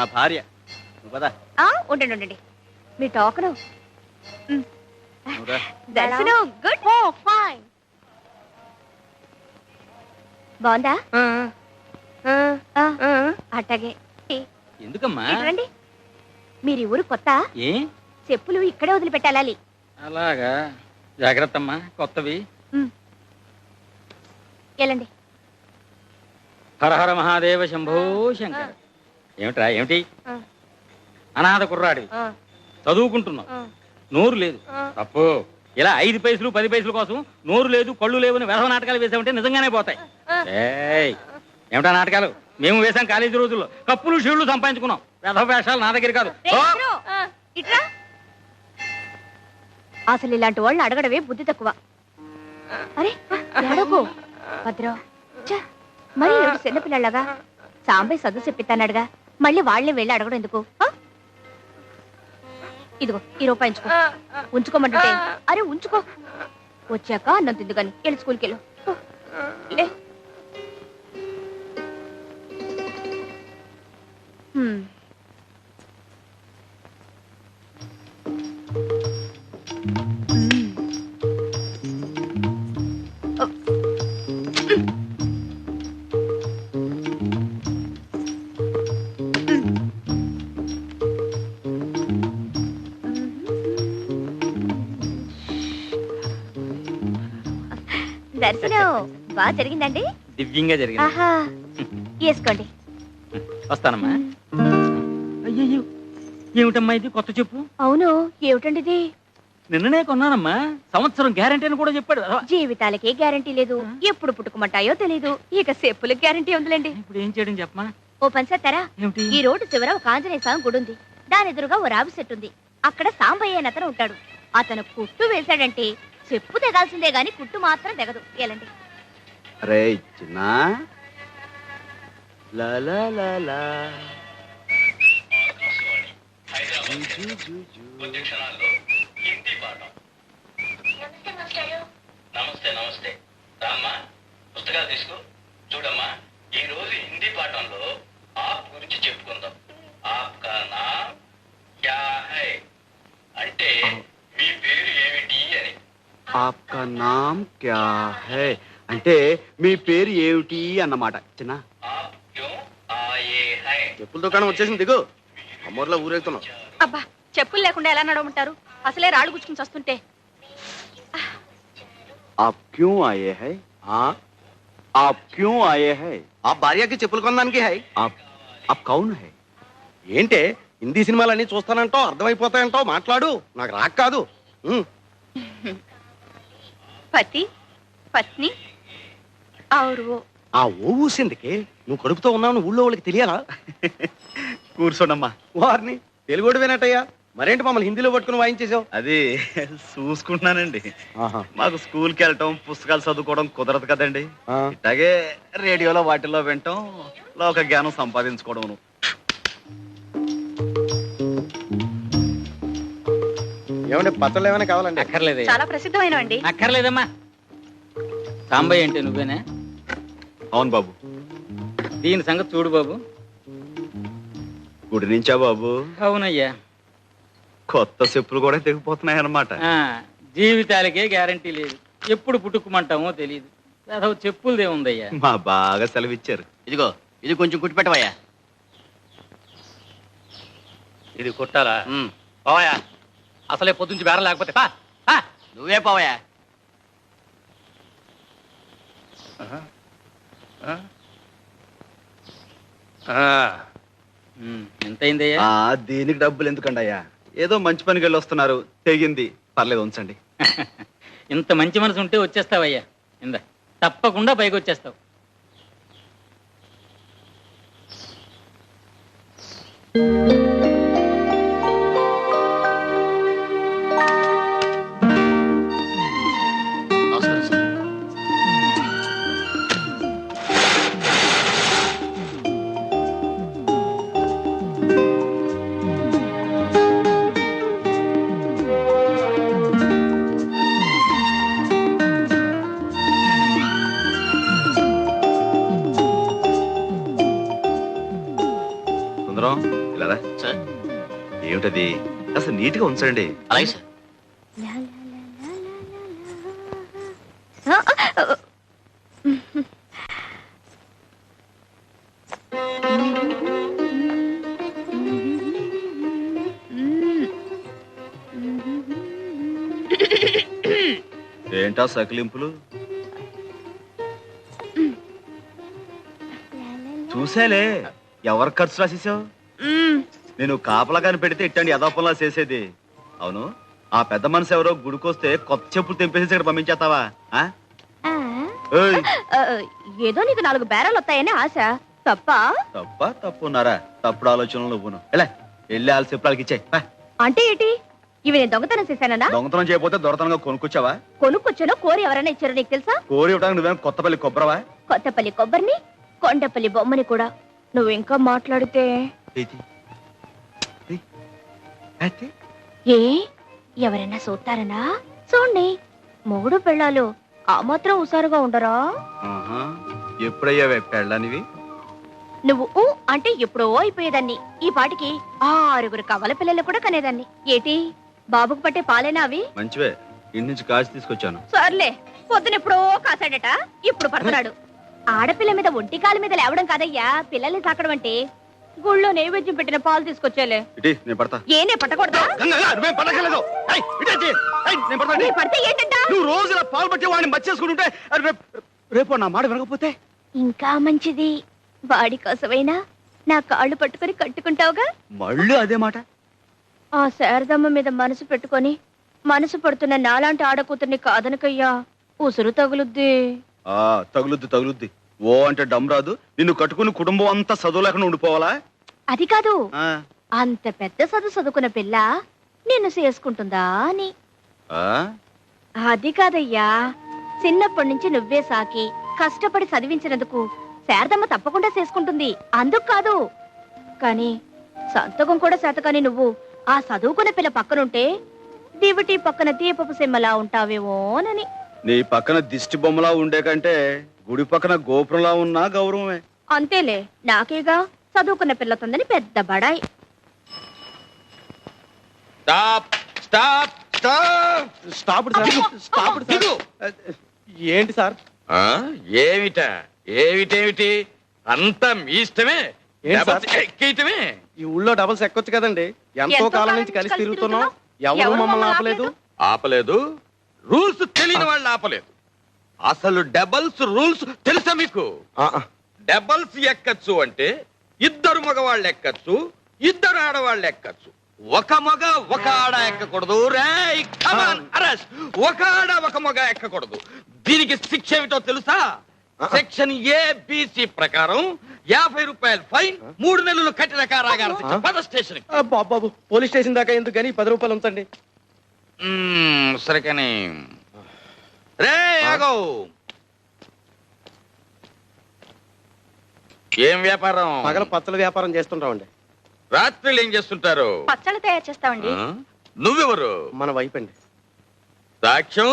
నా భార్య. నువ్వు పద. ఉండండి ఉండండి, మీ టోకను. నువ్వురా. దర్శనం గుడ్. ఫైన్. బాగుందా? అట్టగే. ఎందుకమ్మా? రండి. మీరు ఊరు కొత్త, ఏ చెప్పులు ఇక్కడే వదిలిపెట్టాలి. అలాగా, జాగ్రత్త అమ్మా, కొత్తవి. వెళ్ళండి. హర హర మహాదేవ శంభో శంకర. ఏమిట్రా ఏమిటి? అనాథ కుర్రాడి, చదువుకుంటున్నావు, నోరు లేదు. తప్పు. ఇలా 5 పైసలు 10 పైసల కోసం నోరు లేదు కళ్ళు లేవని వెధవ నాటకాలు వేసామంటే నిజంగానే పోతాయి. ఏమిటా నాటకాలు? మేము వేసాం కాలేజీ రోజుల్లో, కప్పులు షీళ్లు సంపాదించుకున్నాం. వెధవ వేషాలు నా దగ్గర కాదు. అసలు ఇలాంటి వాళ్ళని అడగడమే బుద్ధి తక్కువ. అరే అడగకు భద్రం. మరి చిన్నపిల్లలాగా సాంబయ్య చదువు చెప్పిస్తానడుగా, మళ్ళీ వాళ్ళని వెళ్ళి అడగడం ఎందుకు? ఇదిగో ఈ రూపాయి ఉంచుకో. ఉంచుకోమంటుంటే. అరే ఉంచుకో, వచ్చాక అన్నం తిందు కానీ. వెళ్ళి స్కూల్కి వెళ్ళు. దర్శనం బాగా జరిగిందండి? దివ్యంగా జరిగింది. ఆహా, వేసుకోండి. వస్తానమ్మా. అయ్యో, ఏమిటమ్మా ఇది కొత్త చెప్పు? అవును, ఏమిటండి ఇది? నిన్ననే కొన్నానమ్మా. సంవత్సరం గ్యారంటీ అని కూడా చెప్పాడు. జీవితాలకే గ్యారంటీ లేదు, ఎప్పుడు పుట్టుకుమంటాయో తెలీదు. ఇక చెప్పులకు గ్యారంటీ ఉందిలేండి. ఇప్పుడు ఏం చేయడం చెప్పమా? ఓ పని చేస్తారా? ఏమిటి? ఈ రోడ్డు చివర ఒక ఆంజనేయ స్వామి గుడి ఉంది. దాని ఎదురుగా ఓ రావి చెట్టు ఉంది. అక్కడ సాంబయ్య అని అతను ఉంటాడు. అతను కుట్టు వేశాడంటే చెప్పు తెగాల్సిందే గాని కుట్టు మాత్రం తెగదు. ఎలాంటి అరే చిన్నా నమస్తే నమస్తే. రామ్మా, పుస్తకాలు తీసుకో. చూడమ్మా, ఈ రోజు హిందీ పాఠంలో ఆప్ గురించి చెప్పుకుందాం. ఆప్ కా నామ్ క్యా హై అంటే మీ పేరు ఏమిటి అని. ఆప్కా నామ్ క్యా హై అంటే మీ పేరు ఏమిటి అన్నమాట. చిన్న ఆప్ క్యూ ఆయే హై. చెప్పుల దుకాణం వచ్చేసింది, దిగు. అమ్మూర్లో ఊరేగుతున్నాం. అబ్బా, చెప్పులు లేకుండా ఎలా నడవమంటారు? అసలే రాళ్ళు గుచ్చుకుని వస్తుంటే. आप क्यों आए हैं? आप क्यों आए हैं? ఆ భార్యకి చెప్పులు కొనడానికి హై. आप कौन है? ఏంటే హిందీ సినిమాలన్నీ చూస్తానంటావు, అర్థమైపోతాయంటావు, మాట్లాడు. నాకు రాక్ కాదు. పతి పత్ని ఔరు. ఆ ఓ ఊసిందికి నువ్వు కడుపుతో ఉన్నావు ఊళ్ళో వాళ్ళకి తెలియాలా? కూర్చోండమ్మా. వారిని తెలుగుడు వినట్టయ్యా. మరేంటి మమ్మల్ని హిందీలో పట్టుకుని వాయించేసావు? అది చూసుకుంటున్నానండి. మాకు స్కూల్కి వెళ్ళటం పుస్తకాలు చదువుకోవడం కుదరదు కదండి. ఇట్లాగే రేడియోలో వాటిల్లో వినటం, లోక జ్ఞానం సంపాదించుకోవడం. ఏమంటే పచ్చళ్ళు ఏమైనా కావాలండి? అక్కర్లేదు. చాలా ప్రసిద్ధమైనవండి. అక్కర్లేదమ్మా. సాంబయ్య అంటే నువ్వేనా? అవును బాబు. దీని సంగతి చూడు బాబు. గుడి నుంచా బాబు? అవునయ్యా. కొత్త చెప్పులు కూడా తెగిపోతున్నాయి అన్నమాట. జీవితాలకే గ్యారంటీ లేదు, ఎప్పుడు పుట్టుకుమంటామో తెలియదు. అసలు చెప్పులదే ఉందయ్యా. మా బాగా సెలవిచ్చారు. ఇదిగో ఇది కొంచెం కుట్టి పెట్టవయ్యా. ఇది కుట్టాలా? పోవయా, అసలే పొద్దుంచి బేరం లేకపోతే పా. నువ్వే పోవయ్యా. ఎంతైందయ్యా? దీనికి డబ్బులు ఎందుకండి అయ్యా? ఏదో మంచి పనికి వెళ్ళి వస్తున్నారు, తెగింది, పర్లేదు ఉంచండి. ఇంత మంచి మనసు ఉంటే వచ్చేస్తావయ్యా. ఇందా, తప్పకుండా పైకి వచ్చేస్తావు. సుందరం, ఇలా రా. ఏమిటది అసలు నీట్ గా ఉంచండి. అలాగే సార్. ఏంటా సకిలింపులు? చూసేలే, ఎవరు ఖర్చు రాసేసావు? నేను కాపలా కాని పెడితే ఇట్టండి యథాపంలా చేసేది. అవును, ఆ పెద్ద మనసు ఎవరో గుడికొస్తే కొత్త చెప్పులు తెంపేసి ఇక్కడ పంపించేస్తావా? ఆ? ఏయ్, ఏదో నీకు 4 బేరాలు వస్తాయని ఆశ. తప్ప తప్పున్నారా? తప్పుడు ఆలోచనలు నువ్వును. ఎలా వెళ్ళి వాళ్ళ చెప్పులకి ఇచ్చాయి. అంటే ఏంటి? ఇవి నేను దొంగతనం చేశానా? దొంగతనం చేయకపోతే దొరతనంగా కొనుక్కొచ్చావా? కొనుక్కొచ్చానో కోరి ఎవరైనా ఇచ్చారో నీకు తెలుసా? కోరి ఇవ్వడానికి నువ్వేం కొత్తపల్లి కొబ్బరవా? కొత్తపల్లి కొబ్బరిని, కొండపల్లి బొమ్మని కూడా. నువ్వు ఇంకా మాట్లాడితే ఏ ఎవరైనా చూస్తారనా? చూడండి, మొగుడు పెళ్ళాలు ఆ మాత్రం హుషారుగా ఉండరా? ఎప్పుడయ్యావే పెళ్ళనివి? నువ్వు ఊ అంటే ఎప్పుడో అయిపోయేదాన్ని. ఈ పాటికి 6 కవల పిల్లలు కూడా కనేదాన్ని. ఏటి బాబుకు పట్టే పాలేనా అవి? మంచివే, ఇంటి నుంచి కాచి తీసుకొచ్చాను. సర్లే, పొద్దునెప్పుడో కాసాడట, ఇప్పుడు పడుతున్నాడు. ఆడపిల్ల మీద ఒంటి కాలు మీద లేవడం కాదయ్యా పిల్లల్ని సాకడం అంటే. గుళ్ళో నైవేద్యం పెట్టిన పాలు తీసుకొచ్చేలే. నేను పడతా. ఏనే పట్టకూడదా? నీ పడితే ఏంటంట? నువ్వు రోజు ఇలా పాలు పట్టి వాడిని మర్చేసుకుంటుంటే రేపు నా మాట వినకపోతే ఇంకా మంచిది. వాడి కోసమైనా నా కాళ్ళు పట్టుకొని కట్టుకుంటావుగా. మళ్ళీ అదే మాట. ఆ శారదమ్మ మీద మనసు పెట్టుకొని మనసు పడుతున్న నాలాంటి ఆడకూతుర్ని కాదనకయ్యా, ఉసురు తగులుద్ది. తగులుద్ది. ఓ అంటే డమ్ రాదు. నిన్ను కట్టుకుని కుటుంబం అంతా చదువు లేకుండా ఉండిపోవాలా? అది కాదు, ఆ, అంత పెద్ద చదువుకున్న పిల్ల నిన్ను చేసుకుంటుందా అని. ఆ? అది కాదయ్యా, చిన్నప్పటి నుంచి నువ్వే సాకి కష్టపడి చదివించినందుకు శారదమ్మ తప్పకుండా చేసుకుంటుంది. అందుకు కాదు కాని సంతకం కూడా శాతకాని నువ్వు ఆ చదువుకున్న పిల్ల పక్కనుంటే దివిటి పక్కన దీపపు సిమ్మలా ఉంటావేమోనని. నీ పక్కన దిష్టి బొమ్మలా ఉండే కంటే గుడి పక్కన గోపురంలా ఉన్నా గౌరవమే. అంతేలే, నాకేగా చదువుకున్న పిల్లతుందని పెద్ద బడాయి. ఏంటి సార్? ఏమిటి అంతా మీ ఇష్టమే. ఏంటి సార్? ఎక్కేయటమే. ఈ ఊళ్ళో డబల్స్ ఎక్కొచ్చు కదండి. ఎంతో కాలం నుంచి కలిసి తిరుగుతున్నాం, ఎవరు మమ్మల్ని ఆపలేదు. ఆపలేదు, రూల్స్ తెలియని వాళ్ళు ఆపలేదు. అసలు డబల్స్ రూల్స్ తెలుసా మీకు? డబల్స్ ఎక్కచ్చు అంటే 2 మగవాళ్ళు ఎక్కచ్చు, 2 ఆడవాళ్ళు ఎక్కచ్చు. ఒక మగ ఒక ఆడ ఎక్కకూడదు. రేయ్ కమాన్ అరెస్ట్. ఒక ఆడ ఒక మగ ఎక్కకూడదు. దీనికి శిక్ష ఏమిటో తెలుసా? సెక్షన్ ఏబిసి ప్రకారం 50 రూపాయలు ఫైన్, 3 నెలలు కఠిన కారాగార శిక్ష. పద స్టేషన్. బాబు, పోలీస్ స్టేషన్ దాకా ఎందుకు కానీ 10 రూపాయలు ఉంచండి. సరే కానీ రే ఆగో. ఏం వ్యాపారం? పగల పచ్చల వ్యాపారం చేస్తుంటామండి. రాత్రులు ఏం చేస్తుంటారు? పచ్చళ్ళు తయారు చేస్తామండి. నువ్వెవరు? మన వైపు అండి. సాక్ష్యం?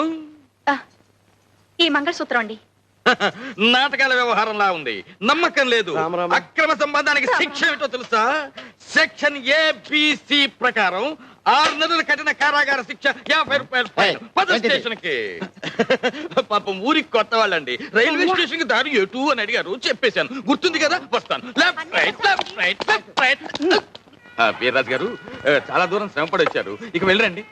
ఈ మంగళసూత్రం అండి. నాటకాల వ్యవహారంలా ఉంది, నమ్మకం లేదు. రామరామ. అక్రమ సంబంధానికి శిక్ష ఏమిటో తెలుసా? సెక్షన్ ఏబిసి ప్రకారం 6 నెలల కఠిన కారాగార శిక్ష, 50 రూపాయలు ఫైన్. పద స్టేషన్ కి. పాపం ఊరికి కొత్త వాళ్ళండి. రైల్వే స్టేషన్ కి దారి ఎటు అని అడిగారు, చెప్పేశాను. గుర్తుంది కదా? వస్తాను. Left right left right left right. Veerraju గారు చాలా దూరం శ్రమపడి వచ్చారు, ఇక వెళ్ళండి.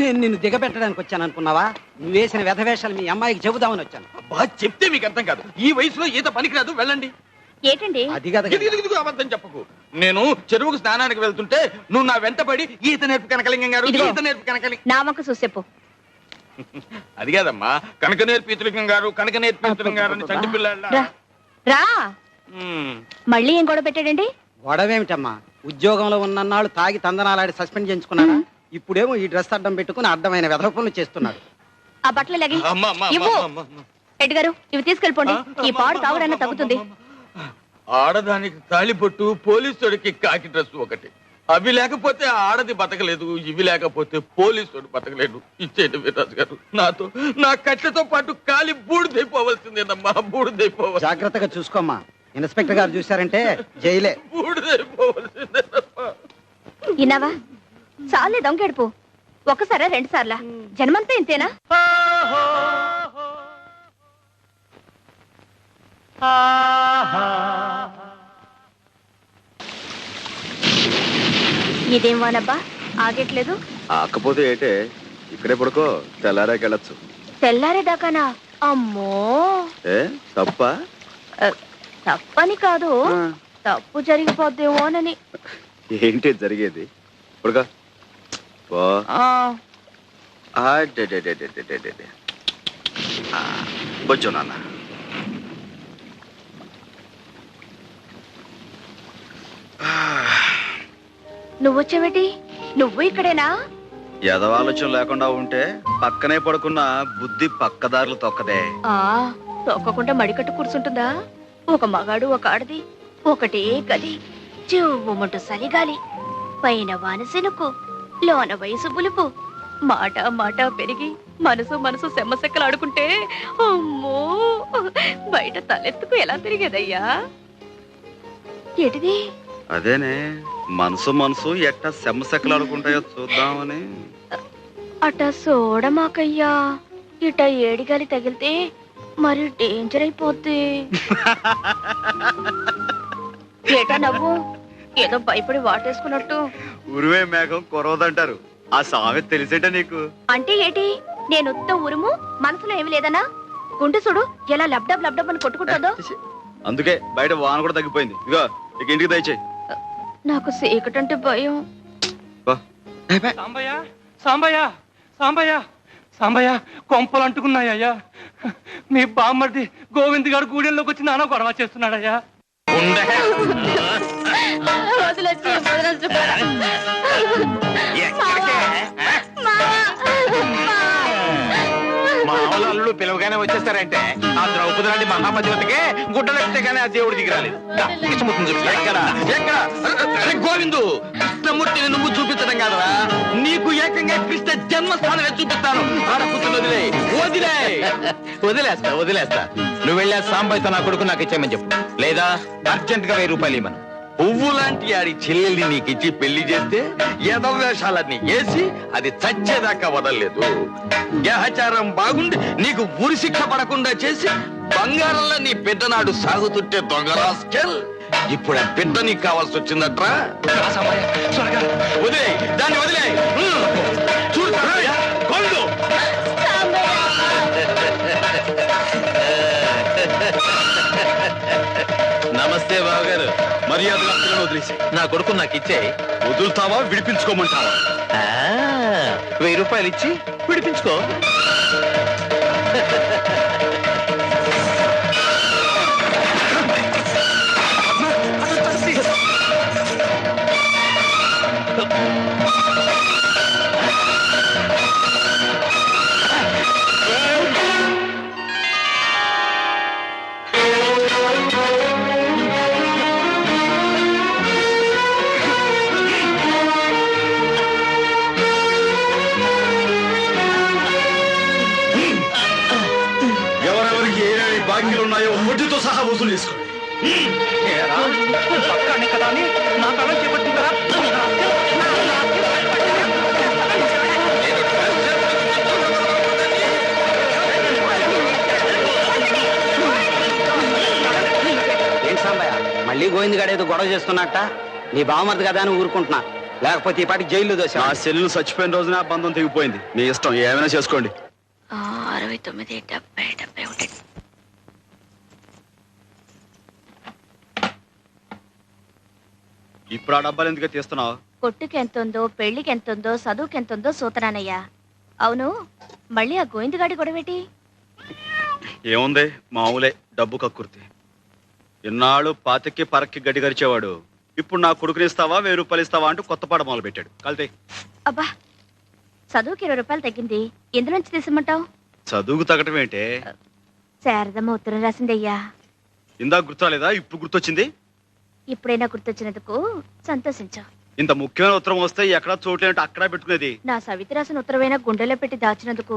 నేను నిన్ను దిగబెట్టడానికి వచ్చాను అనుకున్నావా? నువ్వు వేసిన వ్యధవేషాలు మీ అమ్మాయికి చెబుదామని వచ్చాను. అబ్బా, చెప్తే మీకు అర్థం కాదు. ఈ వయసులో ఈత పనికిరాదు, వెళ్ళండి. ఏంటండి? అది కదా ఇదిగో అబద్ధం చెప్పకు. నేను చెరువుకు స్నానానికి వెళ్తుంటే నువ్వు నా వెంటపడి ఈత నేర్పు కనకలింగం గారు, ఇదిగో. ఈత నేర్పు కనకలింగ. నా వంక చూసేపు. అది కాదమ్మా, కనక నేర్పు ఈతలింగం గారు, కనక నేర్పు ఈతలింగం గారు అని చంటి పిల్ల. రా, రా. మళ్ళీ ఏం గొడవ పెట్టాడండి? గొడవేమిటమ్మా? ఉద్యోగంలో ఉన్నన్నాళ్ళు తాగి తందనాలాడి సస్పెండ్ చేయించుకున్నాడా? ఇప్పుడేమో ఈ డ్రెస్ అడ్డం పెట్టుకుని అడ్డమైన వెధవ పనులు చేస్తున్నాడు. ఆ బట్టలు లగి ఇవ్వు. రెడ్డి గారు, ఇవి తీసుకెళ్ళిపోండి. ఈ పాడు తాగుడన్నా తగ్గుతుంది. ఆడదానికి తాళిబొట్టు, పోలీసుడికి కాకి డ్రెస్ ఒకటి. అవి లేకపోతే ఆడది బతకలేదు, ఇవి లేకపోతే పోలీసుడు బతకలేదు. ఇచ్చేయండి వీర్రాజు గారు. నాతో నా కట్టెతో పాటు కాలి బూడిదైపోవలసిందేనమ్మా, బూడిదైపోవాలి. జాగ్రత్తగా చూసుకోమ్మా. ఇన్స్పెక్టర్ గారు చూశారంటే జైలే. ఇన్నావా? చాలే దొంగెడుపు. ఒక్కసారా 2 సార్లా? జన్మంతా ఇంతేనా? ఇదేం వానబ్బా, ఆగట్లేదు. ఆకపోతే ఏటే, ఇక్కడే పడుకో, తెల్లారాకెళ్ళచ్చు. తెల్లారేదాకానా? అమ్మో, ఏ తప్ప? తప్పని కాదు, తప్పు జరిగిపోద్దేమోనని. ఏంటి జరిగేది? పడుకో. బొచ్చు నాన్న. నువ్వొచ్చావేటి? నువ్వు ఇక్కడేనా? ఎదవాలోచన లేకుండా ఉంటే పక్కనే పడుకున్న బుద్ధి పక్కదారులు తొక్కదే. తొక్కకుండా మడికట్టు కూర్చుంటుందా? ఒక మగాడు ఒక ఆడది ఒకటే గది, చెవుమంటూ సలిగాలి, పైన వానసెనుకు, లోన వయసు పులుపు, మాట మాట పెరిగి మనసు మనసు సెమ్మసెక్కలాడుకుంటే అమ్మో, బయట తలెత్తుకు ఎలా తిరిగేదయ్యా? ఏటిది? అదేనే, మనసు మనసు ఎట్ట సెమ్మసెక్కలాడుకుంటాయో చూద్దామని. అట చూడమాకయ్యా, ఇట ఏడిగాలి తగిలితే మరి డేంజర్ అయిపోద్ది. ఏటా నవ్వు? ఏదో భయపడి వాటేసుకున్నట్టు. ఉరువే మేఘం కురవదంటారు, ఆ సామెత తెలిసేట నీకు? అంటే ఏటి? నేను ఉత్త ఉరుము, మనసులో ఏమి లేదనా? గుండె చూడు ఎలా లబ్డబ్ లబ్డబ్ అని కొట్టుకుంటుందో. అందుకే బయట వాన కూడా తగ్గిపోయింది. ఇగో ఇక ఇంటికి దయచేయి. నాకు చీకటంటే భయం. సాంబయ్య సాంబయ్య సాంబయ్య సాంబయ్య, కొంపలు అంటుకున్నాయ్యా. మీ బామ్మర్ది గోవింద్ గారు గూడెంలోకి వచ్చి నాన్న గొడవ చేస్తున్నాడయ్యా. మామూలు అల్లుడు పిలవగానే వచ్చేస్తారంటే ఆ ద్రౌపది లాంటి మహాపతివతికే గుడ్డలెక్కితే గానీ ఆ దేవుడు దిగిరాలేదు. గోవిందు, కృష్ణమూర్తిని నువ్వు చూపించడం కాదరా, నీకు ఏకంగా కృష్ణ జన్మస్థానమే చూపిస్తాను. ఆడపుత్రులు వదిలేస్తా. నువ్వు వెళ్ళా సాంబయ్యతో నా కొడుకు నాకు ఇచ్చేయమని చెప్పు, లేదా అర్జెంట్ గా 1000 రూపాయలు ఇవ్వను. పువ్వు లాంటి ఆడి చెల్లెల్ని నీకిచ్చి పెళ్లి చేస్తే ఎదవేషాలన్నీ వేసి అది చచ్చేదాకా వదలలేదు. గ్రహచారం బాగుండి నీకు ఉరి శిక్ష పడకుండా చేసి బంగారంలో నీ పెద్దనాడు సాగుతుంటే దొంగరాస్కెల్, ఇప్పుడు ఆ బిడ్డ నీకు కావాల్సి వచ్చిందట్రా. వదిలే దాన్ని, వదిలే. చూడు నమస్తే బావగారు. మర్యాదగా వదిలేసి నా కొడుకు నాకు ఇచ్చే. వదులుతావా విడిపించుకోమంటావా? 1000 రూపాయలు ఇచ్చి విడిపించుకో. ఎవరెవరికి ఏ బాకీలు ఉన్నాయో వడ్డీతో సహా వసూలు చేసుకోండి. కదా అని నా తల చేపట్టిందరా? ఏంటి సాంబయ్య, మళ్ళీ గోవింద్ గారు ఏదో గొడవ చేస్తున్నట్ట? నీ బావమర్ది కదా అని ఊరుకుంటున్నా, లేకపోతే ఈ పాటికి జైల్లో దోశ. నా సెల్లు చచ్చిపోయిన రోజున ఆ బంధం తెగిపోయింది. మీ ఇష్టం, ఏమైనా చేసుకోండి. 69, 70, 71. ఇప్పుడు ఆ డబ్బాలు ఎందుకు తీస్తున్నావు? కొట్టుకి ఎంతుందో, పెళ్లికి ఎంతుందో, చదువుకి ఎంతుందో సూతరానయ్యా. అవును, మళ్ళీ ఆ గోవిందగాడి గొడవేటి? ఏముంది, మామూలే, డబ్బు కక్కుర్తి. ఇన్నాళ్ళు పాతకి పరక్కి గడ్డి గరిచేవాడు ఇప్పుడు నా కొడుకుని ఇస్తావా 1000 రూపాయలు ఇస్తావా అంటూ కొత్త పాట మొదలు పెట్టాడు. కలితే అబ్బా, చదువుకి 20 రూపాయలు తగ్గింది, ఎందులోంచి తీసమంటావు? చదువుకు తగ్గటం ఏంటే? శారదమ్మ ఉత్తరం రాసిందయ్యా. ఇందాక గుర్తురాలేదా? ఇప్పుడు గుర్తొచ్చింది. ఇప్పుడైనా గుర్తొచ్చినందుకు సంతోషించు. ఇంత ముఖ్యమైన ఉత్తరం వస్తే ఎక్కడా చోట్లేంటే అక్కడా పెట్టుకునేది. నా సవితి రాసిన ఉత్తరమైనా గుండెలో పెట్టి దాచినందుకు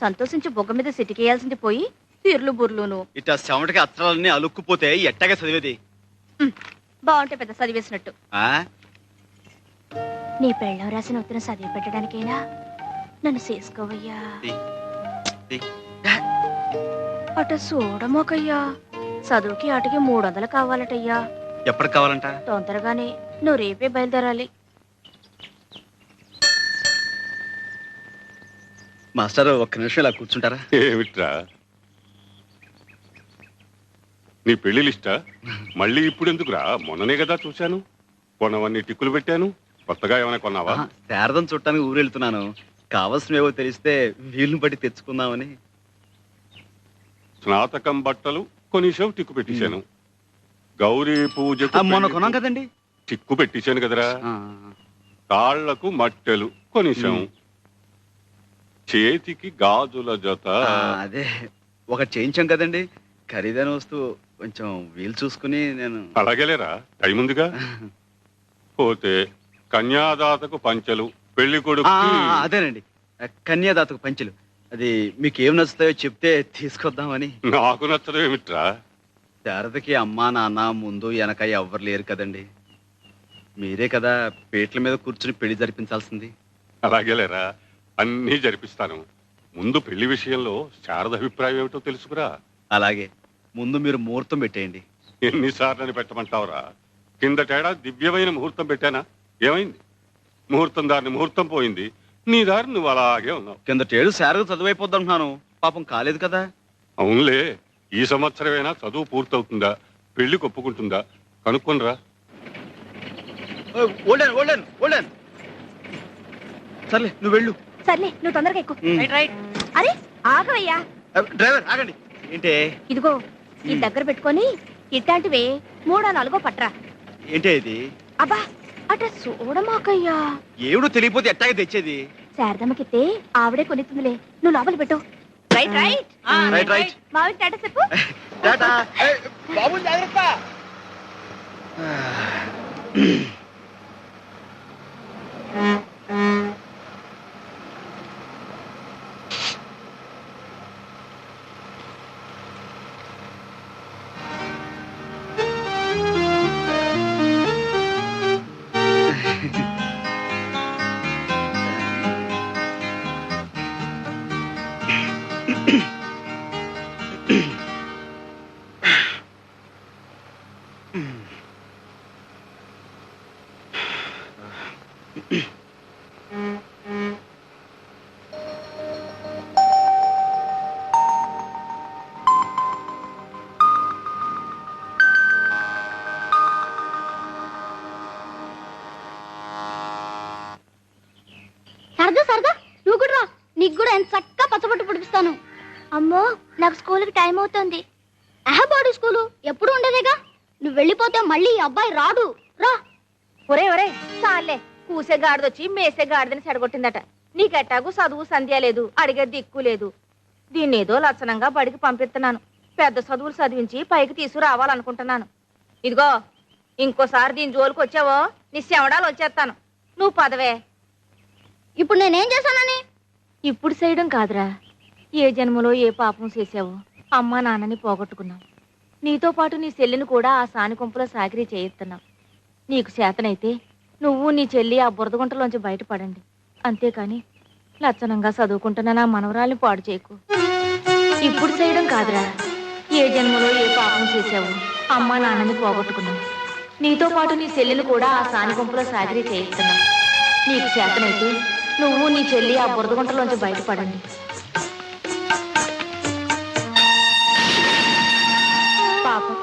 సంతోషించి బొగ్గ మీద సిటికేయాల్సింది పోయి తిర్లు బుర్లును. ఇట్లా చెమటకి అక్షరాలన్నీ అలుక్కుపోతే ఎట్టగా చదివేది? బాగుంటే పెద్ద చదివేసినట్టు. ఆ నీ పెళ్ళం రాసిన ఉత్తరం చదివి పెట్టడానికైనా నన్ను చేసుకోవయ్యా. The, the. అట చూడమోకయ్యా, చదువుకి ఆటకి 300 కావాలటయ్యా. ఎప్పటికి కావాలంట? తొందరగానే, నువ్వు రేపే బయలుదేరాలి. మాస్టర్ ఒక్క నిమిషం ఇలా కూర్చుంటారా? ఏమిట్రా నీ పెళ్లి లిస్టా? మళ్ళీ ఇప్పుడు ఎందుకురా? మొన్ననే కదా చూశాను. కొన్నవన్నీ టిక్కులు పెట్టాను. కొత్తగా ఏమైనా కొన్నావా? శారదం చుట్టానికి ఊరు వెళ్తున్నాను. కావలసినవేవో తెలిస్తే వీలుని బట్టి తెచ్చుకుందామని. స్నాతకం బట్టలు కొనిసావు, టిక్కు పెట్టేశాను. గౌరీ పూజకు మొన్న పెళ్లికి కొన్నాం కదండి. టిక్కు పెట్టేశాను కదరా. ఆ, కాళ్లకు మట్టెలు కొనిసాం. చేతికి గాజుల జత. అదే ఒకటి చేయించాం కదండి. ఖరీదైన వస్తువు కొంచెం వీలు చూసుకుని నేను. అలాగేలేరా, టైం ఉందిగా. పోతే కన్యాదాతకు పంచెలు, పెళ్లి ఆ, కొడుకు. అదేనండి, కన్యాదాతకు పంచులు. అది మీకు ఏం నచ్చుతాయో చెప్తే తీసుకొద్దామని. నాకు నచ్చడం ఏమిట్రా? శారదకి అమ్మా నాన్న ముందు వెనక ఎవ్వరు లేరు కదండి. మీరే కదా పేట్ల మీద కూర్చుని పెళ్లి జరిపించాల్సింది. అలాగేలేరా, అన్నీ జరిపిస్తాను. ముందు పెళ్లి విషయంలో శారద అభిప్రాయం ఏమిటో తెలుసుకురా. అలాగే, ముందు మీరు ముహూర్తం పెట్టేయండి. ఎన్నిసార్లని పెట్టమంటావురా? కిందటేడా దివ్యమైన ముహూర్తం పెట్టానా? ఏమైంది? ముహూర్తం దారిని ముహూర్తం పోయింది. నీ దారి నువ్వు అలాగే ఉన్నావు. కిందటేడు శారద చదువైపోద్దంటున్నాను, పాపం కాలేదు కదా. అవునులే, ఈ సంవత్సరమైనా చదువు పూర్తవుతుందా, పెళ్లికి ఒప్పుకుంటుందా కనుక్కొనిరా. ఓల్డెన్ ఓల్డెన్ ఓల్డెన్ సర్లే నువ్వు వెళ్ళు. సర్లే, నువ్వు తొందరగా ఎక్కు. రైట్. అరే ఆగవయ్యా. డ్రైవర్ ఆగండి. ఏంటే? ఇదిగో ఈ దగ్గర పెట్టుకొని ఇట్లాంటివే 3-4 పట్రా. ఏంటే ఇది? అబ్బా అట చూడమాకయ్యా. ఏమిడో తెలియపోతే ఎట్టాగే తెచ్చేది? శారదమ్మకితే ఆవిడే కొనిస్తుందిలే, నువ్వు లోపల పెట్టు. Right right right right. మావి టాటా చెప్పు. టాటా. బాబు జాగ్రత్త. సరదా సరదా, నువ్వు కూడా రా. నీకు కూడా ఎంత చక్కగా పచ్చబొట్టు పుడిపిస్తాను. అమ్మో, నాకు స్కూల్కి టైం అవుతుంది. బాడీ స్కూలు ఎప్పుడు ఉండేదేగా. నువ్వు వెళ్ళిపోతే మళ్ళీ ఈ అబ్బాయి రాడు. రా. ఒరే ఒరే చాలే, కూసే గాడిదొచ్చి మేసే గాడిదని చెడగొట్టిందట. నీకెట్టాగు చదువు సంధ్య లేదు, అడిగే దిక్కు లేదు. దీన్నేదో లక్షణంగా బడికి పంపిస్తున్నాను. పెద్ద చదువులు చదివించి పైకి తీసుకురావాలనుకుంటున్నాను. ఇదిగో, ఇంకోసారి దీని జోలికి వచ్చావో నీ శవడాలు వచ్చేస్తాను. నువ్వు పదవే. ఇప్పుడు నేనేం చేశానని? ఇప్పుడు చేయడం కాదురా, ఏ జన్మలో ఏ పాపం చేసావో అమ్మా నాన్నని పోగొట్టుకున్నావు. నీతో పాటు నీ చెల్లిని కూడా ఆ సాని గుంపులో సాకిరీ చేయిస్తున్నావు. నీకు చేతనైతే నువ్వు నీ చెల్లి ఆ బురదగుంటలోంచి బయటపడండి. అంతేకాని లక్షణంగా చదువుకుంటున్న నా మనవరాల్ని పాడు చేయకు. ఇప్పుడు చేయడం కాదురా, ఏ జన్మలో ఏ పాపం చేసావో అమ్మా నాన్నని పోగొట్టుకున్నావు. నీతో పాటు నీ చెల్లిని కూడా ఆ సాని గుంపులో సాకిరీ చేయిస్తున్నావు. నీకు చేతనైతే నువ్వు నీ చెల్లి ఆ బురదగుంటలోంచి బయటపడండి. పాపం,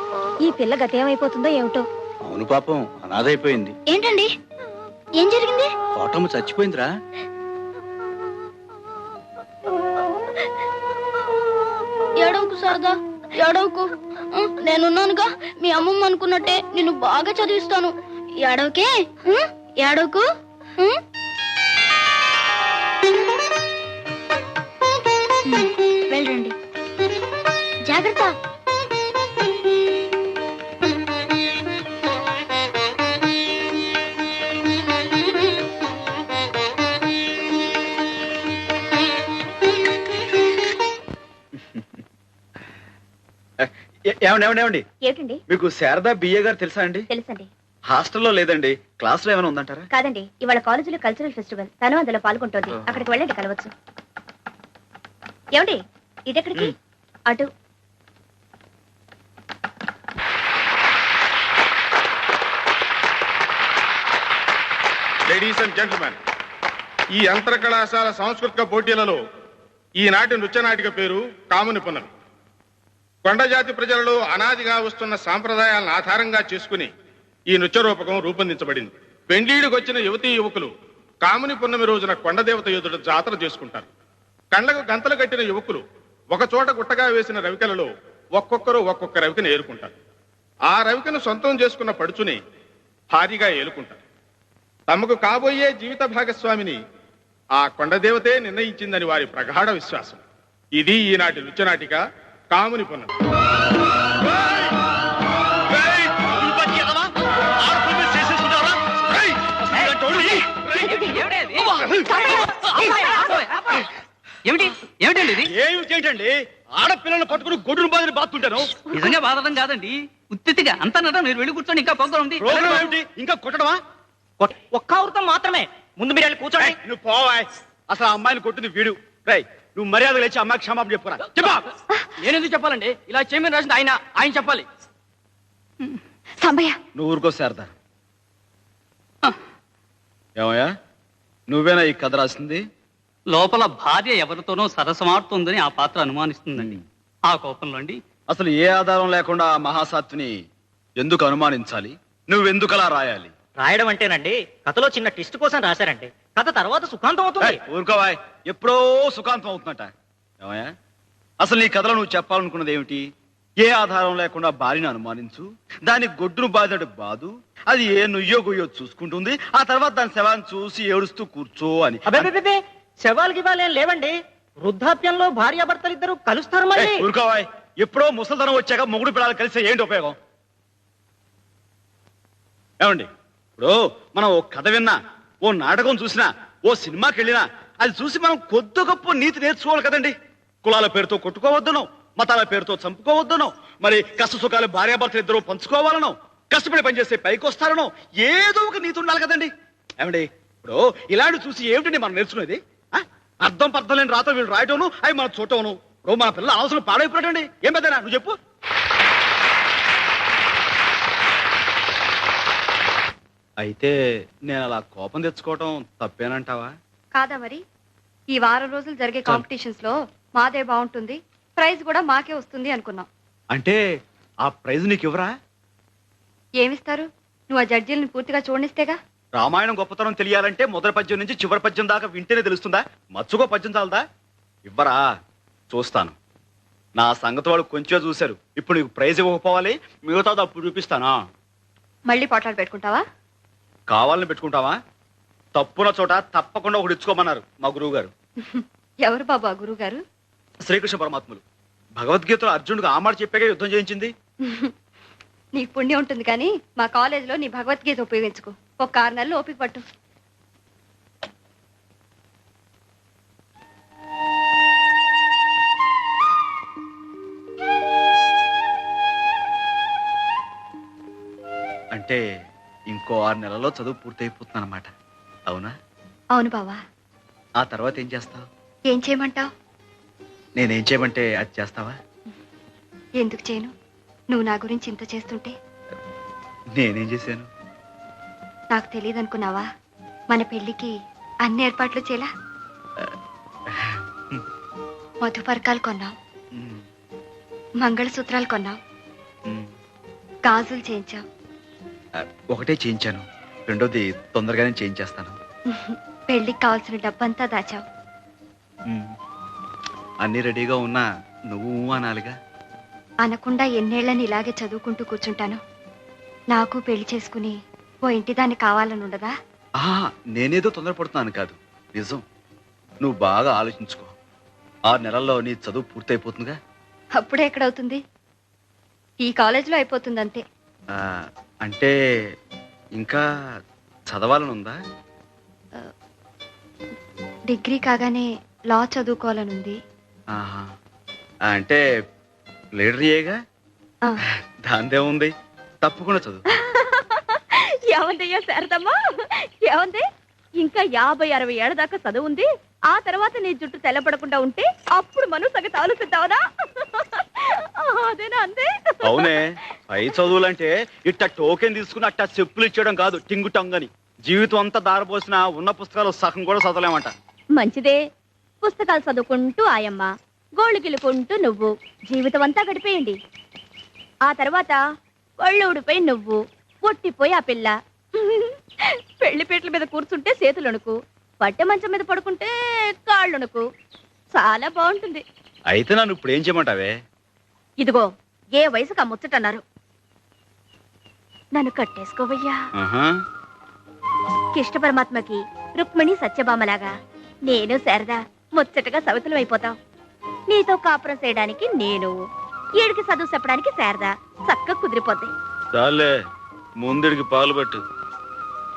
ఈ పిల్ల గతేమైపోతుందో ఏమిటో. అవును పాపం, అనాథైపోయింది. ఏంటండి, ఏం జరిగింది? కోటమ్మ చచ్చిపోయిందిరా. ఏడవకు సరదా, ఏడవకు. నేనున్నానుగా, మీ అమ్మమ్మ అనుకున్నట్టే నిన్ను బాగా చదివిస్తాను. ఏడవకే, ఏడవకు. వెళ్ళండి, జాగ్రత్త. ఏమండి ఏమండి ఏమండి ఏమిటండి? మీకు శారదా బిఏ గారు తెలుసా అండి? తెలుసండి. హాస్టల్లో లేదండి, క్లాస్ లో ఏమైనా ఉందంటారా? కాదండి, ఇవాళ కాలేజీలో కల్చరల్ ఫెస్టివల్, తను అందులో పాల్గొంటోంది. అక్కడికి వెళ్ళండి, కలవచ్చు. ఏమండి ఇటెక్కడికి? అటు. లేడీస్ అండ్ జెంట్మెన్, ఈ అంతర్ కళాశాల సాంస్కృతిక పోటీలలో ఈనాటి నృత్య నాటిక పేరు కాముని పున్నమి. కొండజాతి ప్రజలలో అనాదిగా వస్తున్న సాంప్రదాయాలను ఆధారంగా చేసుకుని ఈ నృత్య రూపకం రూపొందించబడింది. పెండ్లీడికి వచ్చిన యువతీ యువకులు కాముని పున్నమి రోజున కొండదేవత ఎదుట జాతర చేసుకుంటారు. కండ్లకు గంతలు కట్టిన యువకులు ఒక చోట గుట్టగా వేసిన రవికలలో ఒక్కొక్కరు ఒక్కొక్క రవికను ఏరుకుంటారు. ఆ రవికను సొంతం చేసుకున్న పడుచుని భారీగా ఏలుకుంటారు. తమకు కాబోయే జీవిత భాగస్వామిని ఆ కొండదేవతే నిర్ణయించిందని వారి ప్రగాఢ విశ్వాసం. ఇది ఈనాటి నృత్యనాటిక కాముని పున్నమి. ఏమిటి ఏమిటండి ఇది? ఏమిటండి ఆడపిల్లలను పట్టుకుని గొడ్డును బాధని బాతుంటాను. నిజంగా బాధడం కాదండి, ఉత్తిగా అంతా నట. మీరు వెళ్ళి కూర్చొని ఇంకా ప్రోగ్రాం ఉంది. ప్రోగ్రాం ఏమిటి? ఇంకా కొట్టడమా? ఒక్క అవృతం మాత్రమే. ముందు మీరు వెళ్ళి కూర్చోండి. నువ్వు పోవాయ్. అసలు ఆ అమ్మాయిని కొట్టింది వీడు. రై, నువ్వు మర్యాద లేచి అమ్మాయికి క్షమాపణ చెప్పురా. చెప్పా. నేనెందుకు చెప్పాలండి? ఇలా చేయమని రాసింది ఆయన చెప్పాలి. సాంబయ్య, నువ్వు ఊరుకో శారదా. ఏమయ్యా, నువ్వేనా ఈ కథ రాసింది? లోపల భార్య ఎవరితోనో సరసమాడుతుందని ఆ పాత్ర అనుమానిస్తుందండి. ఆ కోపంలోండి అసలు ఏ ఆధారం లేకుండా ఆ మహాసాత్విని ఎందుకు అనుమానించాలి? నువ్వెందుకలా రాయాలి? రాయడం అంటేనండి, కథలో చిన్న ట్విస్ట్ కోసం రాశారండి. కథ తర్వాత సుఖాంతం అవుతుంది. ఊరుకోవాయ్, ఎప్పుడో సుఖాంతం అవుతుందట. ఏమయ్యా, అసలు నీ కథలో నువ్వు చెప్పాలనుకున్నది ఏమిటి? ఏ ఆధారం లేకుండా భార్యను అనుమానించు, దాని గొడ్డును బాధినట్టు బాదు, అది ఏ నుయ్యో గుయ్యో చూసుకుంటుంది, ఆ తర్వాత దాని శవాన్ని చూసి ఏడుస్తూ కూర్చో అని. శవాలకి ఇవ్వాలేం లేవండి. వృద్ధాప్యంలో భార్యాభర్తలు ఇద్దరు కలుస్తారు. మళ్ళీ ఊరుకోవాయ్, ఎప్పుడో ముసలితనం వచ్చాక మొగుడు పిల్లలు కలిస్తే ఏంటి ఉపయోగం? ఏమండి, ఇప్పుడు మనం ఓ కథ విన్నా, ఓ నాటకం చూసినా, ఓ సినిమాకి వెళ్ళినా అది చూసి మనం కొద్ది గొప్ప నీతి నేర్చుకోవాలి కదండి. కులాల పేరుతో కొట్టుకోవద్దనో, మతాల పేరుతో చంపుకోవద్దనో, మరి కష్ట సుఖాలు భార్యాభర్తలు ఇద్దరు పంచుకోవాలనో, కష్టపడి పనిచేస్తే పైకి వస్తారనో ఏదో ఒక నీతి ఉండాలి కదండి. ఏమండి, ఇప్పుడు ఇలాంటి చూసి ఏమిటండి మనం నేర్చుకునేది? అర్థం పర్థం లేని రాత వీళ్ళు రాయటోను, అవి మనం చూడటం. ఇప్పుడు మన పిల్లలు అవసరం పాడైపోయాడండి. ఏం పెద్దనా నువ్వు చెప్పు. అయితే నేను అలా కోపం తెచ్చుకోవటం తప్పేనంటావా? కాదా మరి? ఈ వారం రోజులు జరిగే కాంపిటీషన్స్ లో మాదే బాగుంటుంది, ప్రైజ్ కూడా మాకే వస్తుంది అనుకున్నాం. అంటే ఆ ప్రైజ్ నీకు ఇవ్వరా? ఏమిస్తారు? నువ్వు ఆ జడ్జీలను పూర్తిగా చూడనిస్తేగా. రామాయణం గొప్పతనం తెలియాలంటే మొదటి పద్యం నుంచి చివరి పద్యం దాకా వింటేనే తెలుస్తుందా? మచ్చుకో పద్యం చాలదా? ఇవ్వరా? చూస్తాను. నా సంగతి వాళ్ళు కొంచెం చూశారు. ఇప్పుడు నీకు ప్రైజ్ ఇవ్వకపోవాలి, మిగతాది అప్పుడు చూపిస్తానా? మళ్ళీ పోట్లాడు పెట్టుకుంటావా? కావాలని పెట్టుకుంటావా? తప్పున చోట తప్పకుండా ఒకటి ఇచ్చుకోమన్నారు మా గురువు గారు. ఎవరు బాబు ఆ గురువు గారు? శ్రీకృష్ణ పరమాత్ములు. భగవద్గీతలో అర్జునుడికి ఆ మాట చెప్పాక యుద్ధం చేయించింది. నీకు పుణ్యం ఉంటుంది కానీ మా కాలేజీలో నీ భగవద్గీత ఉపయోగించుకో. ఒక 6 నెలలు ఓపిక పట్టు. అంటే ఇంకో 6 నెలల్లో చదువు పూర్తయిపోతుంది అన్నమాట. అవునా? అవును బావా. ఆ తర్వాత ఏం చేస్తావు? ఏం చేయమంటావు? నేనేం చేయమంటే అది చేస్తావా? ఎందుకు చేయను? నువ్వు నా గురించి ఇంత చేస్తుంటే. నేనేం చేశాను? నాకు తెలియదు అనుకున్నావా? మన పెళ్లికి అన్ని ఏర్పాట్లు చేలా. మధుపర్కాలు కొన్నాం, మంగళసూత్రాలు కొన్నాం, గాజులు చేయించాం. ఒకటే చేయించాను, రెండోది తొందరగానే చేయించేస్తాను. పెళ్లికి కావాల్సిన డబ్బంతా దాచావు. అన్ని రెడీగా ఉన్నా నువ్వు అనాలిగా. అనకుండా ఎన్నేళ్లని ఇలాగే చదువుకుంటూ కూర్చుంటాను. నాకు పెళ్లి చేసుకుని ఓ ఇంటిదాన్ని కావాలని ఉండదా? నేనేదో తొందరపడుతున్నాను కాదు, నిజం. నువ్వు బాగా ఆలోచించుకో. 6 నెలల్లో నీ చదువు పూర్తయిపోతుందిగా. అప్పుడే ఎక్కడవుతుంది? ఈ కాలేజీలో అయిపోతుంది అంతే. అంటే ఇంకా చదవాలని ఉందా? డిగ్రీ కాగానే లా చదువుకోవాలనుంది. అంటే లీడర్యేగా. దాందే ఉంది, తప్పకుండా చదువు. ఏమందయ్యా శారదమ్మా, ఏమంది? ఇంకా 50-60 ఏళ్ల దాకా చదువు ఉంది. ఆ తర్వాత నీ జుట్టు తెల్లబడకుండా ఉంటే అప్పుడు మనం సంగతి ఆలోచిద్దామనా? అదేనా అందే? అవునే, పై చదువులంటే ఇట్ట టోకెన్ తీసుకుని అట్ట చెప్పులు ఇచ్చేయడం కాదు, టింగు టంగని. జీవితం అంతా దారపోసిన ఉన్న పుస్తకాలు సగం కూడా చదవలేమంట. మంచిదే, పుస్తకాలు చదువుకుంటూ ఆయమ్మ, గోళ్ళు గిలుకుంటూ నువ్వు జీవితం అంతా గడిపేయండి. ఆ తర్వాత ఒళ్ళు ఊడిపోయి నువ్వు, పొట్టిపోయి ఆ పిల్ల. పెళ్లిపేటల మీద కూర్చుంటే చేతులొణుకు, పట్టె మంచం మీద పడుకుంటే కాళ్ళొణుకు. చాలా బాగుంటుంది. అయితే నన్ను ఇప్పుడు ఏం చేయమంటావే? ఇదిగో, ఏ వయసుకు ఆ ముచ్చటన్నారు. నన్ను కట్టేసుకోవయ్యా. కృష్ణ పరమాత్మకి రుక్మిణి సత్యభామలాగా నేను శారద ముచ్చటగా సవితులం అయిపోతాం. నీతో కాపురం చేయడానికి నేను, ఈడికి చదువు చెప్పడానికి శారద చక్కగా కుదిరిపోద్ది. చాలే, ముందుడికి పాలు పెట్టు.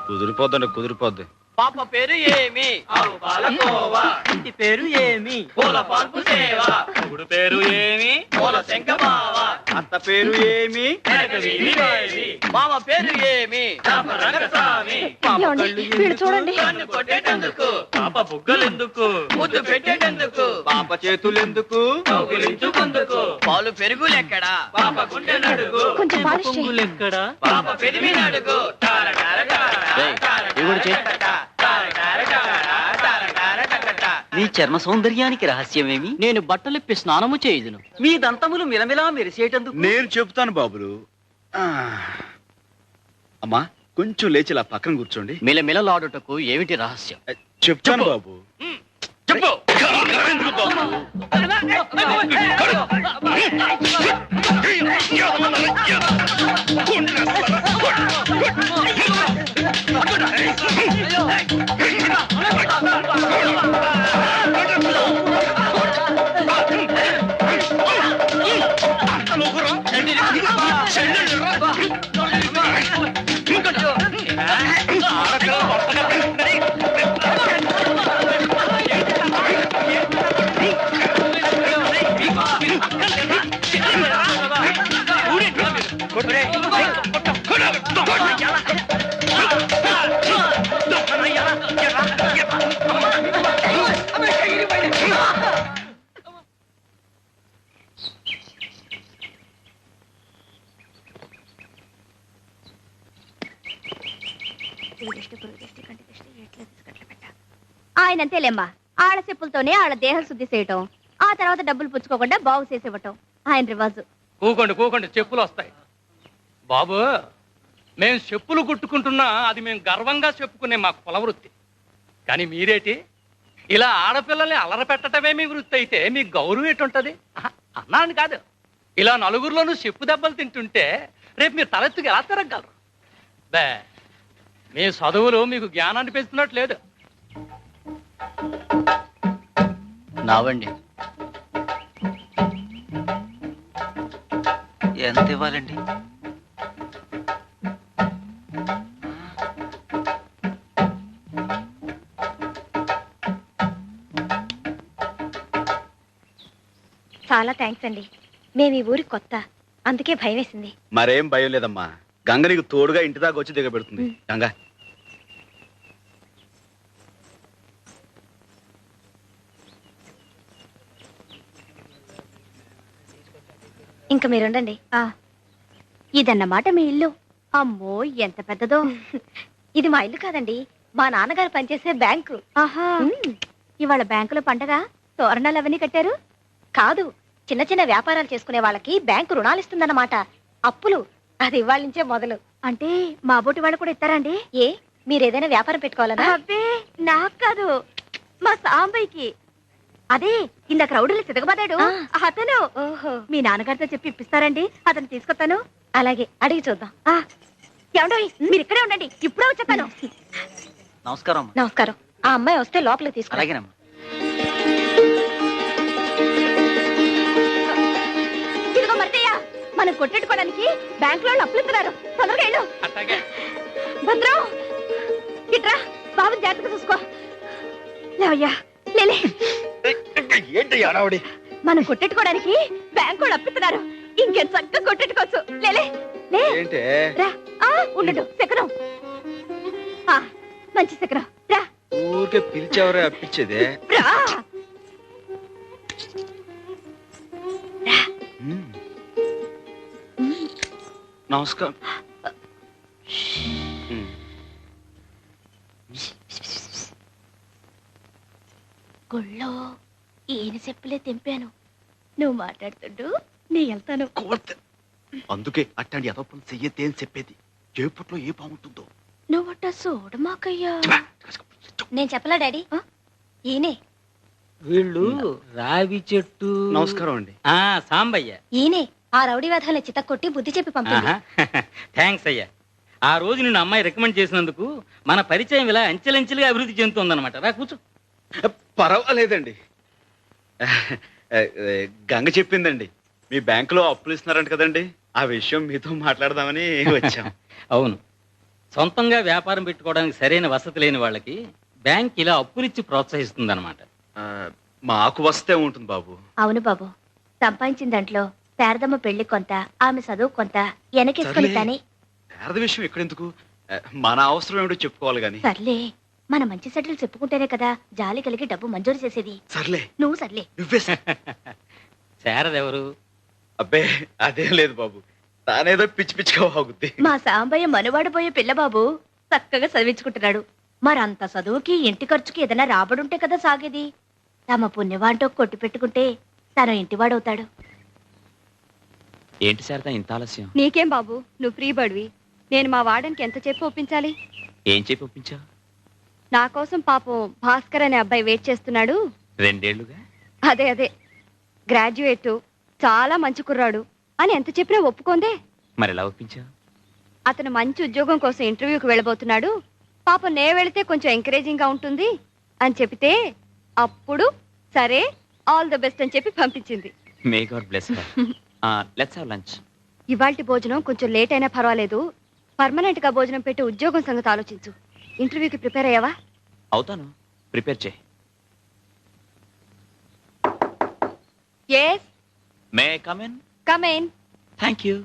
కుదిరిపోద్దండి, కుదిరిపోద్ది. పాప పేరు ఏమి? ఆవు పాలకోవా. ఇంటి పేరు ఏమి? పూల పాల్పు సేవ. గుడు పేరు ఏమి? పూల శంఖమావ. అత్త పేరు ఏమి? మామ పేరు ఏమి? రంగస్వామి. చూడండి, కన్ను కొట్టేటందుకు, పాప బుగ్గలెందుకు, ముద్దు పెట్టేటందుకు, పాప చేతులెందుకు, కౌగిలించుకుందుకు, పాలు పెరుగులెక్కడా, పాప గుండె నడుగు, కొంచెం పాలిష్ చెయ్యి. పువ్వులెక్కడా, పాప పెరిమి నడుగు. నీ చర్మ సౌందర్యానికి రహస్యమేమి? నేను బట్టలిప్పి స్నానము చేయుదును. మీ దంతములు మిలమిలా మెరిసేటందుకు నేను చెప్తాను బాబులు. అమ్మా, కొంచెం లేచి ఇలా పక్కన కూర్చోండి. మిలమిలలాడుటకు ఏమిటి రహస్యం? చెప్తాను బాబు. చెప్పు. ఆయనంతేలేమ్మా, ఆళ్ళ చెప్పులతోనే ఆళ్ళ దేహం శుద్ధి చేయటం, ఆ తర్వాత డబ్బులు పుచ్చుకోకుండా బాగు చేసేవటం ఆయన రివాజు. కూకోండి, చెప్పులు వస్తాయి. బాబు, మేము చెప్పులు కుట్టుకుంటున్నా అది మేము గర్వంగా చెప్పుకునే మా కుల వృత్తి. కానీ మీరేటి ఇలా ఆడపిల్లల్ని అలర పెట్టడమే మీ వృత్తి అయితే మీ గౌరవం ఎటుంటది? అన్నాను కాదు, ఇలా నలుగురిలోనూ చెప్పు దెబ్బలు తింటుంటే రేపు మీరు తలెత్తుకు ఎలా తిరగలరు? బే, మీ చదువులు మీకు జ్ఞానాన్ని పెంచుతున్నట్లేదు. నావండి. ఎంత ఇవ్వాలండి? చాలా థ్యాంక్స్ అండి. మేము ఈ ఊరికి కొత్త, అందుకే భయం వేసింది. మరేం భయం లేదమ్మా, గంగ నీకు తోడుగా ఇంటి దాకా వచ్చి దిగబెడుతుంది. గంగ, ఇంకా మీరుండండి. ఇదన్నమాట మీ ఇల్లు? అమ్మో, ఎంత పెద్దదో! ఇది మా ఇల్లు కాదండి, మా నాన్నగారు పనిచేసే బ్యాంకు. ఆహా, ఇవాళ బ్యాంకులో పండగ, తోరణాలు అవన్నీ కట్టారు? కాదు, చిన్న చిన్న వ్యాపారాలు చేసుకునే వాళ్ళకి బ్యాంకు రుణాలు ఇస్తుందన్నమాట. అప్పులు అది ఇవాళ నుంచే మొదలు. అంటే మా బోటి వాళ్ళు కూడా ఇస్తారండి? ఏ, మీరేదైనా వ్యాపారం పెట్టుకోవాలనా? అబ్బే, నాకు కాదు, మా సాంబయ్యకి. అదే ఇందాక రౌడీలు చితకబడ్డాడు, అతను. ఓహో, మీ నాన్నగారితో చెప్పి ఇప్పిస్తారండి? అతను తీసుకొస్తాను. అలాగే, అడిగి చూద్దాం. ఏమండో, మీరు ఇక్కడే ఉండండి, ఇప్పుడే వచ్చేస్తాను. నమస్కారం. నమస్కారం. ఆ అమ్మాయి వస్తే లోపలికి తీసుకురా. అలాగేనమ్మా. ఇదిగో మర్తయ్య, మనం కొట్టెట్టుకోవడానికి బ్యాంక్ లో అప్పులు ఇస్తున్నారు. తొందరగా వెళ్ళు. భద్రం, ఇట్రా, బాబుని జాగ్రత్తగా చూసుకో. లేవయ్యా, లేలే. ఏంటి అడావుడి? మనం కొట్టెట్టుకోవడానికి బ్యాంక్ వాళ్ళు అప్పిస్తున్నారు. ఇంకెంత చక్కగా కొట్టెట్టుకోవచ్చు లేలే లే ఏంటే రా ఉండు శకరం మంచి శకరం రా ఊరికే పిలిచేవరే అప్పించేదే రా నమస్కారం. గుళ్ళో ఈయన చెప్పులే తెంపాను నువ్వు మాట్లాడుతుండు నీ వెళ్తాను అందుకే అట్లాంటి ఎదపలు చెయ్యతే అని చెప్పేది చేపట్లో ఏ బాగుంటుందో. నువ్వట చూడమాకయ్యా నేను చెప్పలా డాడీ ఈయనే వీళ్ళు రావి చెట్టు. నమస్కారం అండి. సాంబయ్య. ఈయనే ఆ రౌడీ వేధాలను చితక్కొట్టి బుద్ధి చెప్పి పంపింది. థ్యాంక్స్ అయ్యా. ఆ రోజు నిన్ను అమ్మాయి రికమెండ్ చేసినందుకు మన పరిచయం ఇలా అంచెలంచెలుగా అభివృద్ధి చెందుతుందన్నమాట. రా కూర్చో. పర్వాలేదండి. గంగ చెప్పిందండి మీ బ్యాంకులో అప్పులు ఇస్తున్నారంట కదండి, ఆ విషయం మీతో మాట్లాడదామని వచ్చాం. అవును, సొంతంగా వ్యాపారం పెట్టుకోవడానికి సరైన వసతి లేని వాళ్ళకి బ్యాంక్ ఇలా అప్పులిచ్చి ప్రోత్సహిస్తుంది అనమాట. మాకు వస్తే ఉంటుంది బాబు. అవును బాబు, సంపాదించిన దాంట్లో శారదమ్మ పెళ్లి కొంత, ఆమె చదువు కొంత వెనకేసుకొని కానీ శారద విషయం ఎక్కడెందుకు, మన అవసరం ఏమిటో చెప్పుకోవాలి గాని. సర్లే, మన మంచి సెటిల్ చెప్పుకుంటేనే కదా జాలి కలిగి డబ్బు మంజూరు చేసేది. సర్లే నువ్వు సర్లే. నువ్వే శారదెవరు? అబ్బే అదేం లేదు బాబు, తానేదో పిచ్చి పిచ్చిగా వాగుద్ది. మా సాంబయ్య మనవాడిపోయే పిల్ల బాబు చక్కగా చదివించుకుంటున్నాడు. మరంత చదువుకి ఇంటి ఖర్చుకి ఏదైనా రాబడుంటే కదా సాగేది. తమ పుణ్యవాంటో కొట్టి పెట్టుకుంటే తను ఇంటివాడవుతాడు. ఏంటి శారదా ఇంత ఆలస్యం? నీకేం బాబు, నువ్వు ఫ్రీ బడివి. నేను మా వాడనికి ఎంత చెప్పి ఒప్పించాలి? ఏం చెప్పి ఒప్పించావు? నా కోసం పాపం భాస్కర్ అనే అబ్బాయి వెయిట్ చేస్తున్నాడు. 2 ఏళ్లుగా. అదే గ్రాడ్యుయేట్, చాలా మంచి కుర్రాడు అని ఎంత చెప్పినా ఒప్పుకోందే. మరి ఎలా ఒప్పించావు? అతను మంచి ఉద్యోగం కోసం ఇంటర్వ్యూకి వెళ్ళబోతున్నాడు. పాపం నే వెళితే కొంచెం ఎంకరేజింగ్ గా ఉంటుంది అని చెప్తే అప్పుడు సరే ఆల్ ద బెస్ట్ అని చెప్పి పంపించింది. May God bless her. Let's have lunch. ఇవాల్టి భోజనం కొంచెం లేట్ అయినా పర్వాలేదు. పర్మనెంట్ గా భోజనం పెట్టి ఉద్యోగం సంగతి ఆలోచించు. ఇంటర్వ్యూకి ప్రిపేర్ అయ్యావా? అవుతాను, ప్రిపేర్ చేయి. yes may I come in? come in. Thank you.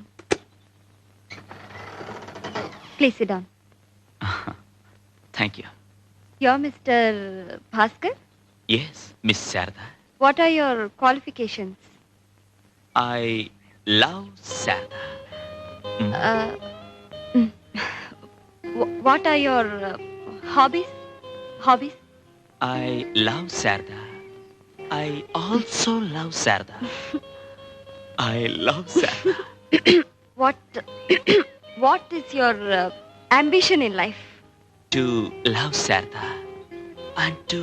Please sit down. Thank you. You're Mr. Bhaskar? Yes miss Sharada. What are your qualifications? I love Sharada. What are your hobbies? I love Sarda. I also love Sarda. I love Sarda. What is your ambition in life? To love Sarda and to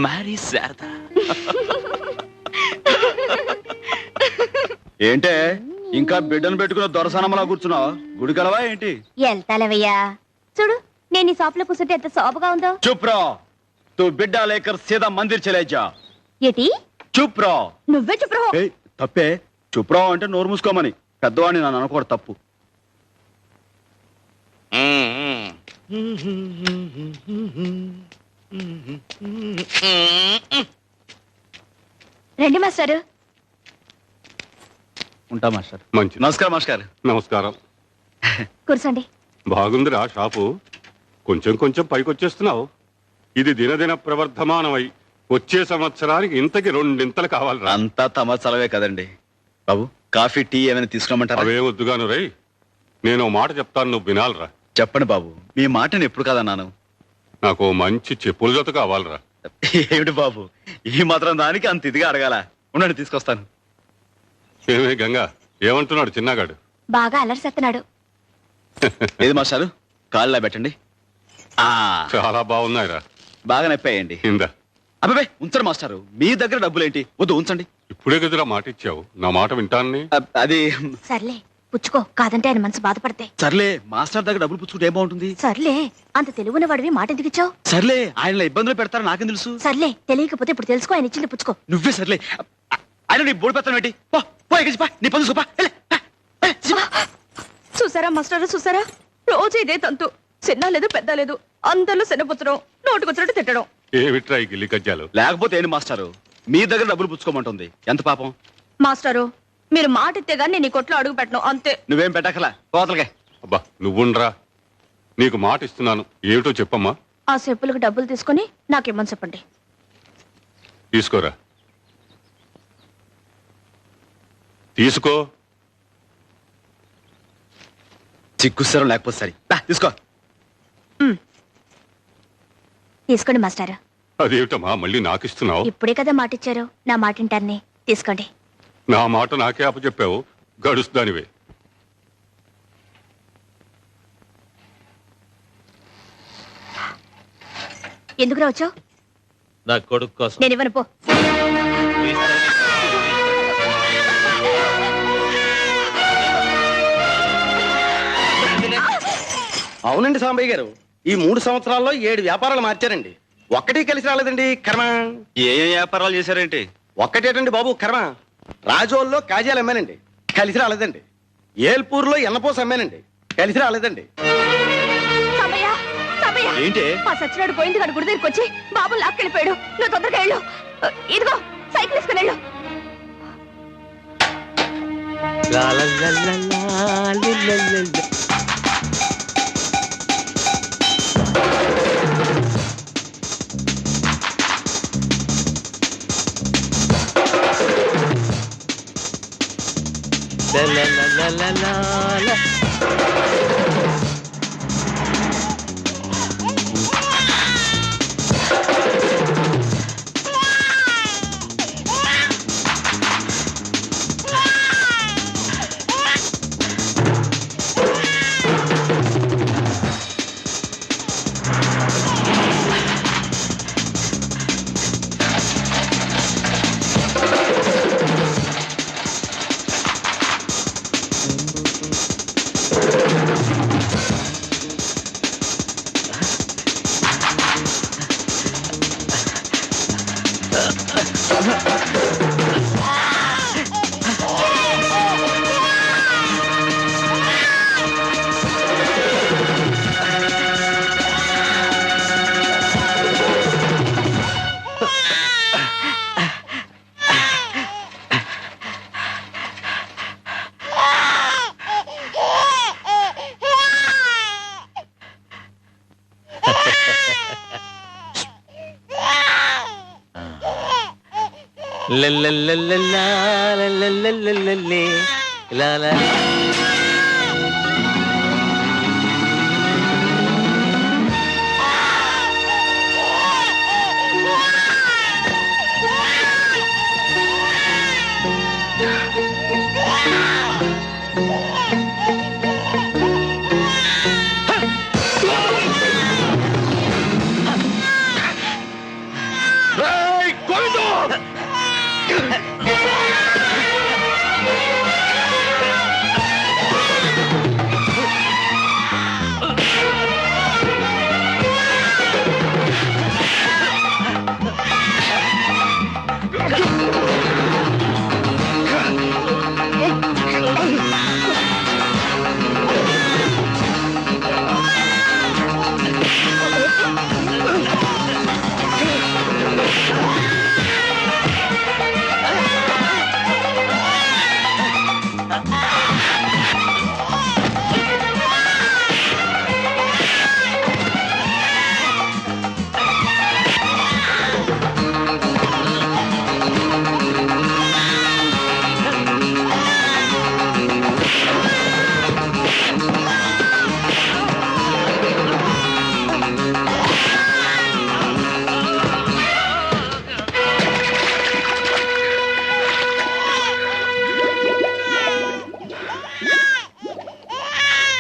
marry Sarda. ఏంటే ఇంకా బిడ్డను పెట్టుకున్న దొరసనమలా కూర్చున్నావు, గుడికలవా ఏంటి? వెళ్తాలేవయ్యా, చూడు నేను ఈ shop లో కూర్చుంటే ఎంత శోభగా ఉందో. चुप रहो, तू बिड्डा लेकर सीधा मंदिर चले जा. ఏటి चुप रहो. నువ్వే చెప్పు. ఏయ్, తప్పే. चुप रहो అంటే నోరు మూసుకోమని. పెద్దవాడిని నన్ను అనుకోవడం తప్పు. రండి మాస్టారు. ఉంటా మాస్టర్. మంచి నమస్కారం మాస్టర్. నమస్కారం. కూర్చోండి. బాగుందిరా షాపు, కొంచెం కొంచెం పైకొచ్చేస్తున్నావు. ఇది దినదిన ప్రవర్ధమానమై వచ్చే సంవత్సరానికి ఇంతకి 2 ఇంతలు కావాలిరా. అంతా తమ చలవే కదండి. బాబు కాఫీ టీ ఏమైనా తీసుకురమ్మంటారా? అవే వద్దుగాను రై, నేను ఓ మాట చెప్తాను, నువ్వు వినాలిరా. చెప్పండి బాబు, మీ మాటను ఎప్పుడు కాదన్నాను. నాకు ఓ మంచి చెప్పుల జత కావాలిరా. ఏమిటి బాబు ఈ మాత్రం దానికి అంత ఇదిగా అడగాల? ఉండండి తీసుకొస్తాను. ఏమే గంగా, ఏమంటున్నాడు చిన్నగాడు? బాగా అలరిసేస్తున్నాడు. ఏది మాస్టారు, కాళ్ళలా పెట్టండి. చాలా బాగున్నాయిరా. బాగా నొప్పాయండి. ఇందా. అబ్బాయి ఉంచండి మాస్టారు, మీ దగ్గర డబ్బులేంటి? వద్దు ఉంచండి. ఇప్పుడే కదరా మాట ఇచ్చావు, నా మాట వింటానని. అది సర్లే పుచ్చుకో, కాదంటే ఆయన మనసు బాధపడితే. సర్లే, మాస్టర్ దగ్గర డబ్బులు పుచ్చుకుంటే ఏం బాగుంటుంది? సర్లే, అంత తెలుగున్న వాడివి మాట ఎందుకు ఇచ్చావు? సర్లే, ఆయన ఇబ్బందులు పెడతారు నాకేం తెలుసు. సర్లే, తెలియకపోతే ఇప్పుడు తెలుసుకో, ఆయన ఇచ్చింది పుచ్చుకో. నువ్వే సర్లే. ఆయన నీ బోడి పెడతాను ఏంటి? నీ పని చూపా. చూసారా మాస్టర్, చూసారా? రోజు ఇదే తంతు. చిన్న లేదు పెద్ద లేదు, అందరిలో శనపుచ్చడం, నోటుకొచ్చినట్టు తిట్టడం. ఏమిట్రా ఈ గిల్లి కజ్జాలు? లేకపోతే ఏంటి మాస్టారు, మీ దగ్గర డబ్బులు పుచ్చుకోమంటుంది. ఎంత పాపం. మాస్టరు, మీరు మాట ఇస్తే గానీ నేను ఈ కొట్లో అడుగు పెట్టను అంతే. నువ్వేం పెట్టకలా పోతలకే. అబ్బా నువ్వుండ్రా, నీకు మాట ఇస్తున్నాను, ఏమిటో చెప్పమ్మా. ఆ చెప్పులకు డబ్బులు తీసుకుని నాకేమని చెప్పండి. తీసుకోరా, తీసుకో. చిక్కుస్తారు లేకపోతే సరే తీసుకో. తీసుకోండి మాస్టారు. అదేమిటమ్మా మళ్ళీ నాకు ఇస్తున్నావు? ఇప్పుడే కదా మాట ఇచ్చారు, నా మాట వింటాన్ని. తీసుకోండి. నా మాట నాకే అప్పచెప్పావు, గడుస్తానివే. ఎందుకు రావచ్చావు? నా కొడుకు కోసం. నేను ఇవ్వను, పో. అవునండి సాంబయ్య గారు, ఈ 3 సంవత్సరాల్లో 7 వ్యాపారాలు మార్చారండి. ఒక్కటి కలిసి రాలేదండి కర్మ. ఏ వ్యాపారాలు చేశారేంటి? ఒక్కటేటండి బాబు కర్మ. రాజోల్లో కాజాలు అమ్మానండి, కలిసి రాలేదండి. ఏల్పూర్లో ఎన్నపోస అమ్మానండి, కలిసి రాలేదండి. ఏంటి? మా సచ్చినాడు పోయింది కానీ గుడి దగ్గరికి వచ్చి బాబు లాక్కెళ్ళిపోయాడు. నువ్వు తొందరగా వెళ్ళు. ఇదిగో సైకిల్ వేసుకుని వెళ్ళు.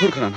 ఊరుకున్నాను.